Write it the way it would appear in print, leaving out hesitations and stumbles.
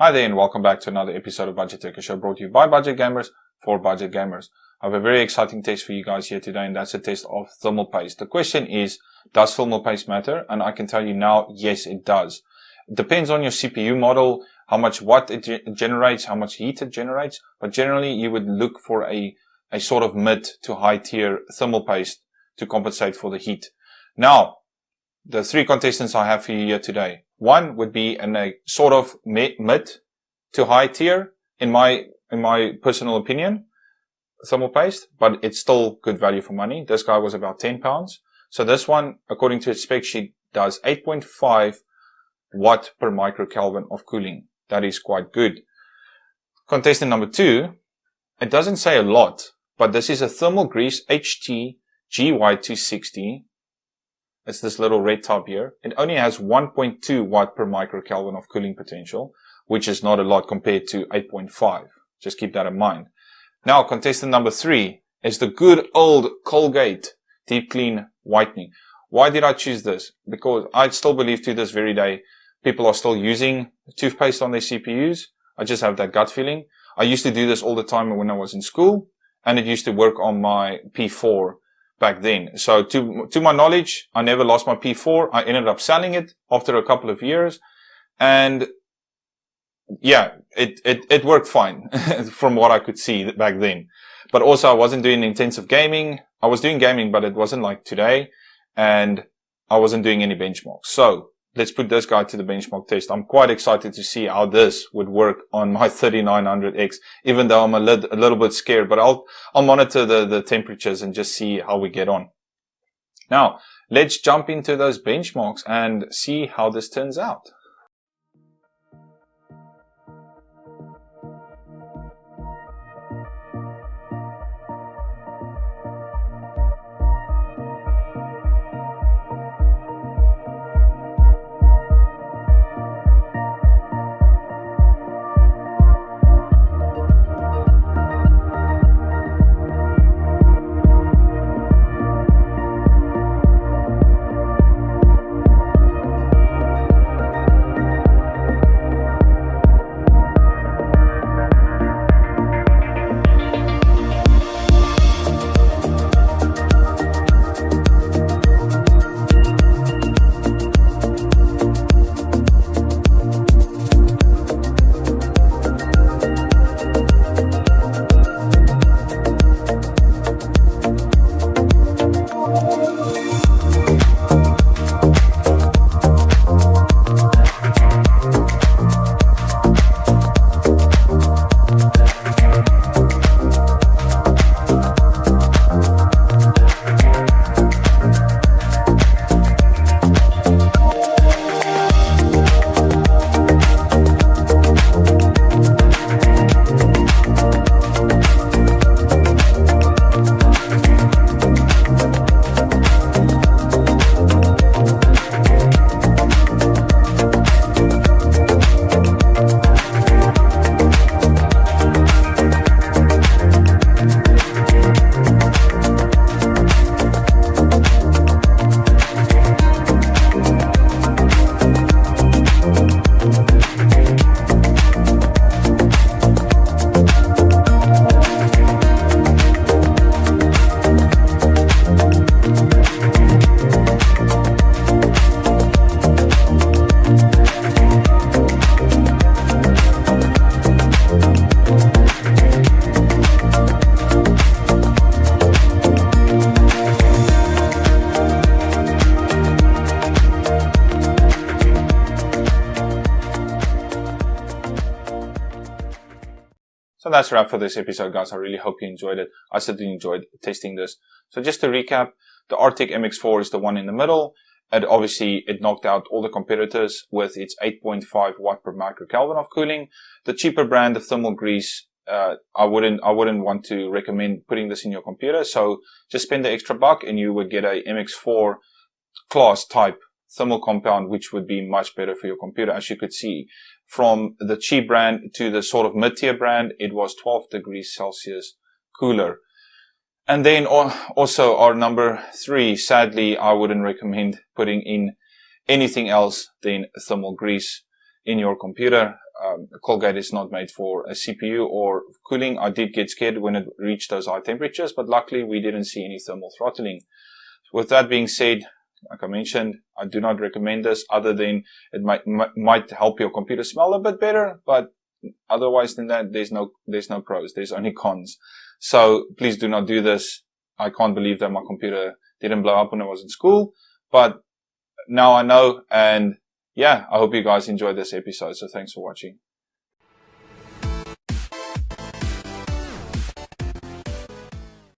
Hi there and welcome back to another episode of Budget Tech, a show brought to you by Budget Gamers for Budget Gamers. I have a very exciting test for you guys here today, and that's a test of thermal paste. The question is, does thermal paste matter? And I can tell you now, yes, it does. It depends on your CPU model, how much watt it generates, how much heat it generates, but generally you would look for a sort of mid to high tier thermal paste to compensate for the heat. Now, the three contestants I have for you here today. One would be in a sort of mid to high tier, in my personal opinion, thermal paste, but it's still good value for money. This guy was about £10. So this one, according to its spec sheet, does 8.5 watt per microkelvin of cooling. That is quite good. Contestant number two, it doesn't say a lot, but this is a Thermal Grease HT GY260. It's this little red tab here. It only has 1.2 watt per microkelvin of cooling potential, which is not a lot compared to 8.5. Just keep that in mind. Now, contestant number three is the good old Colgate Deep Clean Whitening. Why did I choose this? Because I still believe to this very day, people are still using toothpaste on their CPUs. I just have that gut feeling. I used to do this all the time when I was in school, and it used to work on my P4 back then. So to my knowledge, I never lost my P4. I ended up selling it after a couple of years. And yeah, it worked fine from what I could see back then. But also I wasn't doing intensive gaming. I was doing gaming, but it wasn't like today. And I wasn't doing any benchmarks. So let's put this guy to the benchmark test. I'm quite excited to see how this would work on my 3900X, even though I'm a little bit scared, but I'll monitor the temperatures and just see how we get on. Now, let's jump into those benchmarks and see how this turns out. So that's a wrap for this episode, guys. I really hope you enjoyed it. I certainly enjoyed testing this. So just to recap, the Arctic MX4 is the one in the middle. And obviously, it knocked out all the competitors with its 8.5 watt per microkelvin of cooling. The cheaper brand, the Thermal Grease, I wouldn't want to recommend putting this in your computer. So just spend the extra buck and you would get a MX4 class type thermal compound, which would be much better for your computer. As you could see, from the cheap brand to the sort of mid-tier brand, it was 12 degrees Celsius cooler. And then also our number 3, sadly, I wouldn't recommend putting in anything else than thermal grease in your computer. Colgate is not made for a CPU or cooling. I did get scared when it reached those high temperatures, but luckily we didn't see any thermal throttling. With that being said, like I mentioned, I do not recommend this, other than it might help your computer smell a bit better, but otherwise than that, there's no pros, there's only cons. So please do not do this. I can't believe that my computer didn't blow up when I was in school, but now I know, and yeah, I hope you guys enjoyed this episode. So thanks for watching.